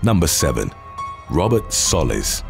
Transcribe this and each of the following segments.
Number 7. Robert Solis.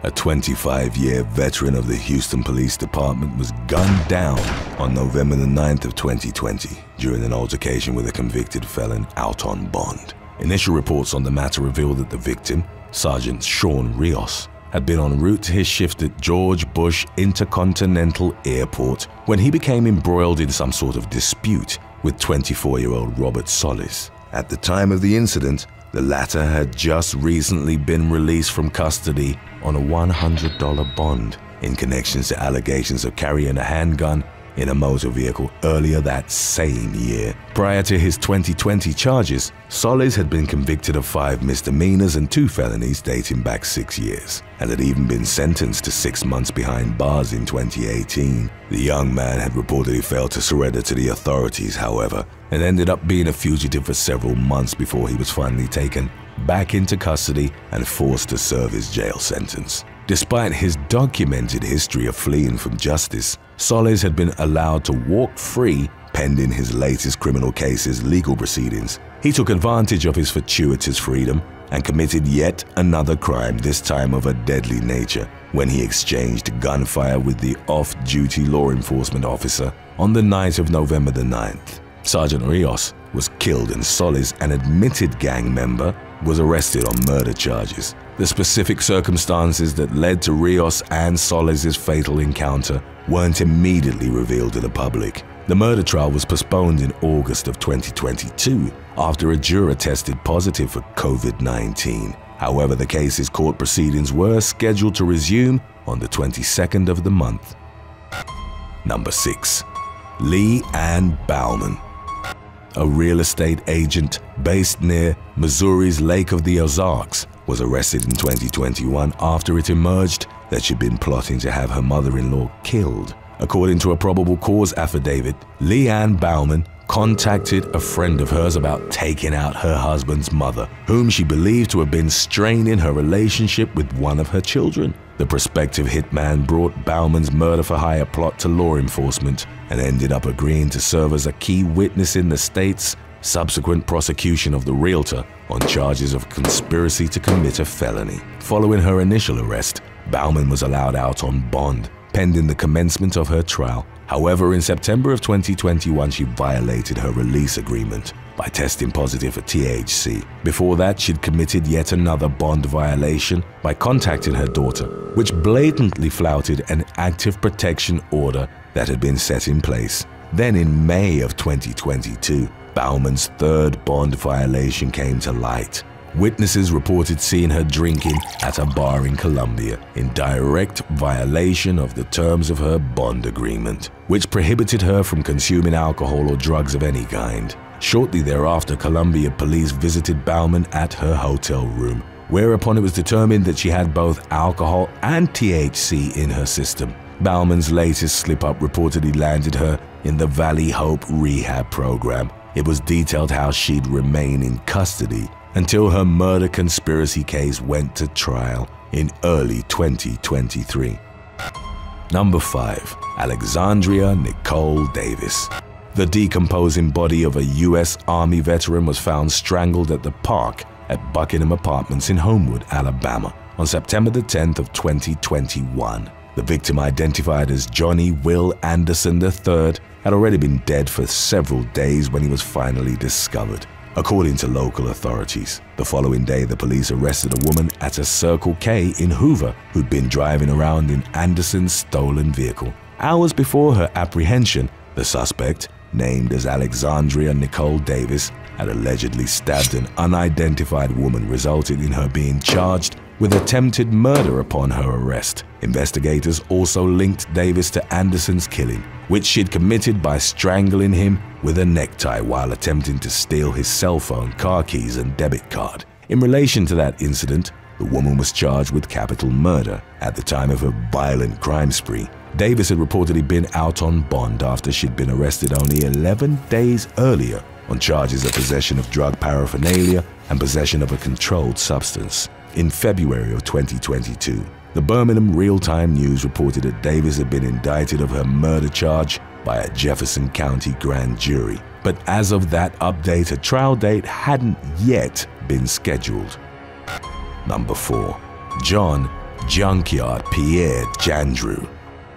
A 25-year veteran of the Houston Police Department was gunned down on November the 9th of 2020 during an altercation with a convicted felon out on bond. Initial reports on the matter revealed that the victim, Sergeant Sean Rios, had been en route to his shift at George Bush Intercontinental Airport when he became embroiled in some sort of dispute with 24-year-old Robert Solis. At the time of the incident, the latter had just recently been released from custody on a $100 bond in connection to allegations of carrying a handgun in a motor vehicle earlier that same year. Prior to his 2020 charges, Solis had been convicted of 5 misdemeanors and 2 felonies dating back 6 years, and had even been sentenced to 6 months behind bars in 2018. The young man had reportedly failed to surrender to the authorities, however, and ended up being a fugitive for several months before he was finally taken back into custody and forced to serve his jail sentence. Despite his documented history of fleeing from justice, Solis had been allowed to walk free pending his latest criminal case's legal proceedings. He took advantage of his fortuitous freedom and committed yet another crime, this time of a deadly nature, when he exchanged gunfire with the off-duty law enforcement officer on the night of November the 9th. Sergeant Rios was killed and Solis, an admitted gang member, was arrested on murder charges. The specific circumstances that led to Rios and Solis' fatal encounter weren't immediately revealed to the public. The murder trial was postponed in August of 2022 after a juror tested positive for COVID-19. However, the case's court proceedings were scheduled to resume on the 22nd of the month. Number 6. Leanne Bauman. A real estate agent based near Missouri's Lake of the Ozarks was arrested in 2021 after it emerged that she'd been plotting to have her mother-in-law killed. According to a probable cause affidavit, Leanne Bauman contacted a friend of hers about taking out her husband's mother, whom she believed to have been straining her relationship with one of her children. The prospective hitman brought Bauman's murder-for-hire plot to law enforcement and ended up agreeing to serve as a key witness in the state's subsequent prosecution of the realtor on charges of conspiracy to commit a felony. Following her initial arrest, Bauman was allowed out on bond, pending the commencement of her trial. However, in September of 2021, she violated her release agreement by testing positive for THC. Before that, she'd committed yet another bond violation by contacting her daughter, which blatantly flouted an active protection order that had been set in place. Then in May of 2022, Bauman's third bond violation came to light. Witnesses reported seeing her drinking at a bar in Colombia in direct violation of the terms of her bond agreement, which prohibited her from consuming alcohol or drugs of any kind. Shortly thereafter, Colombia police visited Bauman at her hotel room, whereupon it was determined that she had both alcohol and THC in her system. Bauman's latest slip-up reportedly landed her in the Valley Hope rehab program. It was detailed how she'd remain in custody until her murder conspiracy case went to trial in early 2023. Number 5. Alexandria Nicole Davis. The decomposing body of a U.S. Army veteran was found strangled at the park at Buckingham Apartments in Homewood, Alabama, on September the 10th of 2021. The victim, identified as Johnny Will Anderson III, had already been dead for several days when he was finally discovered, according to local authorities. The following day, the police arrested a woman at a Circle K in Hoover who'd been driving around in Anderson's stolen vehicle. Hours before her apprehension, the suspect, named as Alexandria Nicole Davis, had allegedly stabbed an unidentified woman, resulting in her being charged with attempted murder upon her arrest. Investigators also linked Davis to Anderson's killing, which she'd committed by strangling him with a necktie while attempting to steal his cell phone, car keys, and debit card. In relation to that incident, the woman was charged with capital murder. At the time of her violent crime spree, Davis had reportedly been out on bond after she'd been arrested only 11 days earlier on charges of possession of drug paraphernalia and possession of a controlled substance. In February of 2022, the Birmingham Real-Time News reported that Davis had been indicted of her murder charge by a Jefferson County grand jury. But as of that update, a trial date hadn't yet been scheduled. Number 4. John Junkyard Pierre Jandrew.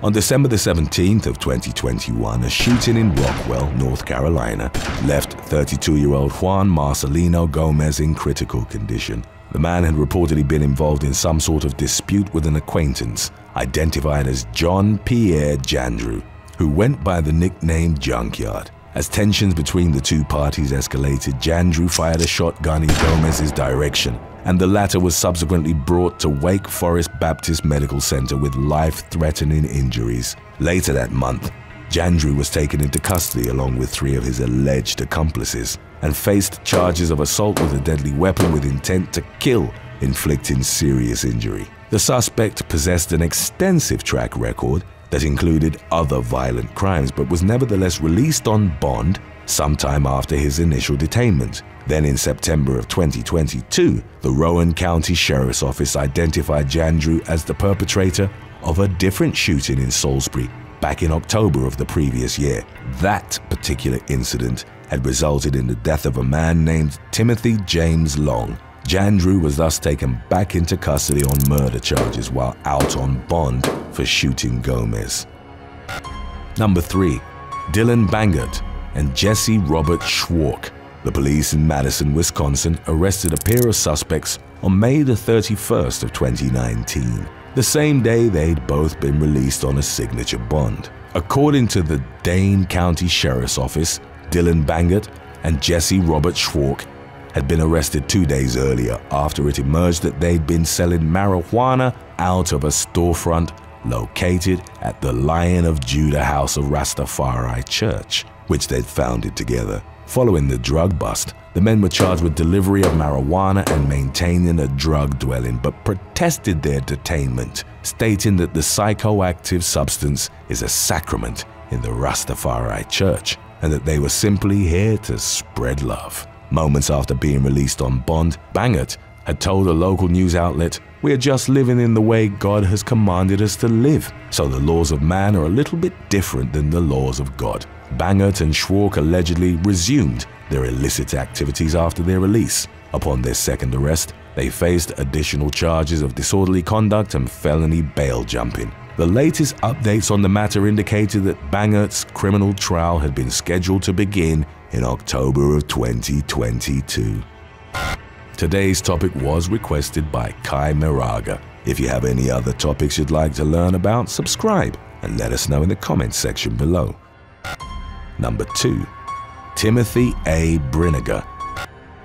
On December the 17th of 2021, a shooting in Rockwell, North Carolina, left 32-year-old Juan Marcelino Gomez in critical condition. The man had reportedly been involved in some sort of dispute with an acquaintance, identified as John Pierre Jandrew, who went by the nickname Junkyard. As tensions between the two parties escalated, Jandrew fired a shotgun in Gomez's direction, and the latter was subsequently brought to Wake Forest Baptist Medical Center with life-threatening injuries. Later that month, Jandrew was taken into custody along with 3 of his alleged accomplices and faced charges of assault with a deadly weapon with intent to kill, inflicting serious injury. The suspect possessed an extensive track record that included other violent crimes, but was nevertheless released on bond sometime after his initial detainment. Then in September of 2022, the Rowan County Sheriff's Office identified Jandrew as the perpetrator of a different shooting in Salisbury back in October of the previous year. That particular incident had resulted in the death of a man named Timothy James Long. Jandrew was thus taken back into custody on murder charges while out on bond for shooting Gomez. Number 3. Dylan Bangert and Jesse Robert Schwartz. The police in Madison, Wisconsin arrested a pair of suspects on May the 31st of 2019. The same day they'd both been released on a signature bond. According to the Dane County Sheriff's Office, Dylan Bangert and Jesse Robert Schwartz had been arrested 2 days earlier after it emerged that they'd been selling marijuana out of a storefront located at the Lion of Judah House of Rastafari Church, which they'd founded together. Following the drug bust, the men were charged with delivery of marijuana and maintaining a drug dwelling, but protested their detainment, stating that the psychoactive substance is a sacrament in the Rastafari Church and that they were simply here to spread love. Moments after being released on bond, Bangert had told a local news outlet, "We are just living in the way God has commanded us to live, so the laws of man are a little bit different than the laws of God." Bangert and Schwartz allegedly resumed their illicit activities after their release. Upon their second arrest, they faced additional charges of disorderly conduct and felony bail jumping. The latest updates on the matter indicated that Bangert's criminal trial had been scheduled to begin in October of 2022. Today's topic was requested by Kai Miraga. If you have any other topics you'd like to learn about, subscribe and let us know in the comments section below. Number 2. Timothy A. Brinegar.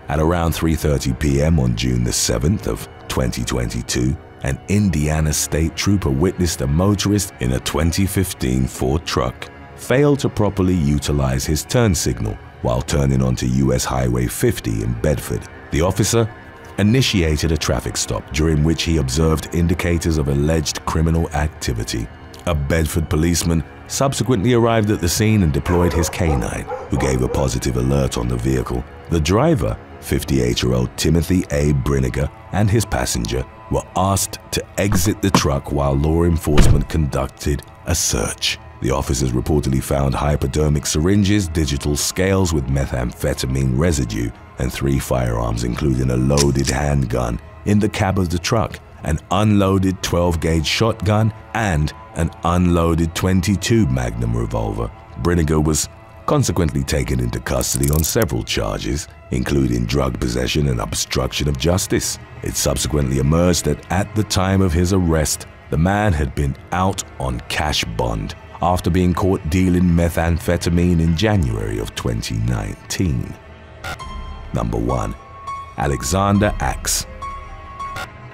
At around 3:30 p.m. on June the 7th of 2022, an Indiana state trooper witnessed a motorist in a 2015 Ford truck fail to properly utilize his turn signal while turning onto US Highway 50 in Bedford. The officer initiated a traffic stop during which he observed indicators of alleged criminal activity. A Bedford policeman subsequently arrived at the scene and deployed his canine, who gave a positive alert on the vehicle. The driver, 58-year-old Timothy A. Brinegar, and his passenger were asked to exit the truck while law enforcement conducted a search. The officers reportedly found hypodermic syringes, digital scales with methamphetamine residue, and 3 firearms, including a loaded handgun, in the cab of the truck, an unloaded 12-gauge shotgun, and an unloaded .22 Magnum revolver. Brinegar was consequently taken into custody on several charges, including drug possession and obstruction of justice. It subsequently emerged that at the time of his arrest, the man had been out on cash bond after being caught dealing methamphetamine in January of 2019. Number 1. Alexander Axe.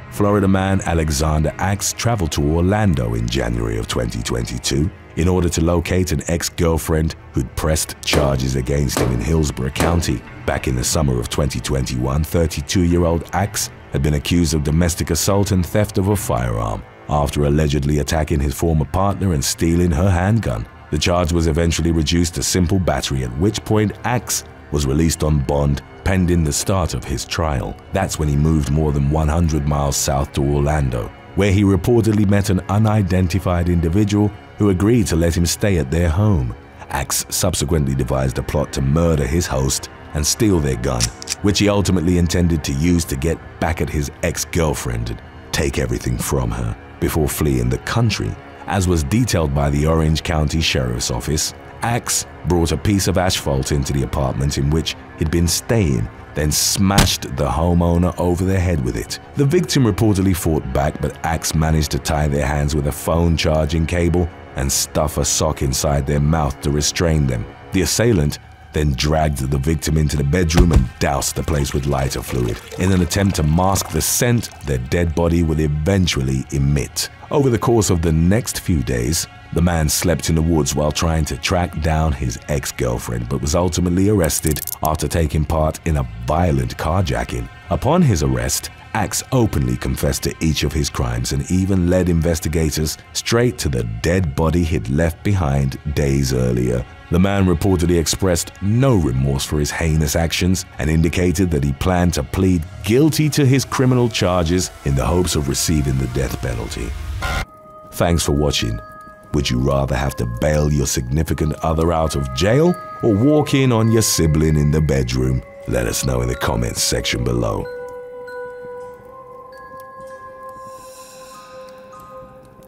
Florida man Alexander Axe traveled to Orlando in January of 2022 in order to locate an ex-girlfriend who'd pressed charges against him in Hillsborough County. Back in the summer of 2021, 32-year-old Axe had been accused of domestic assault and theft of a firearm after allegedly attacking his former partner and stealing her handgun. The charge was eventually reduced to simple battery, at which point Axe was released on bond pending the start of his trial. That's when he moved more than 100 miles south to Orlando, where he reportedly met an unidentified individual who agreed to let him stay at their home. Axe subsequently devised a plot to murder his host and steal their gun, which he ultimately intended to use to get back at his ex-girlfriend and take everything from her before fleeing the country. As was detailed by the Orange County Sheriff's Office, Axe brought a piece of asphalt into the apartment in which he'd been staying, then smashed the homeowner over the head with it. The victim reportedly fought back, but Axe managed to tie their hands with a phone charging cable and stuff a sock inside their mouth to restrain them. The assailant then dragged the victim into the bedroom and doused the place with lighter fluid. In an attempt to mask the scent their dead body would eventually emit. Over the course of the next few days, the man slept in the woods while trying to track down his ex-girlfriend, but was ultimately arrested after taking part in a violent carjacking. Upon his arrest, Axe openly confessed to each of his crimes and even led investigators straight to the dead body he'd left behind days earlier. The man reportedly expressed no remorse for his heinous actions and indicated that he planned to plead guilty to his criminal charges in the hopes of receiving the death penalty. Thanks for watching. Would you rather have to bail your significant other out of jail or walk in on your sibling in the bedroom? Let us know in the comments section below.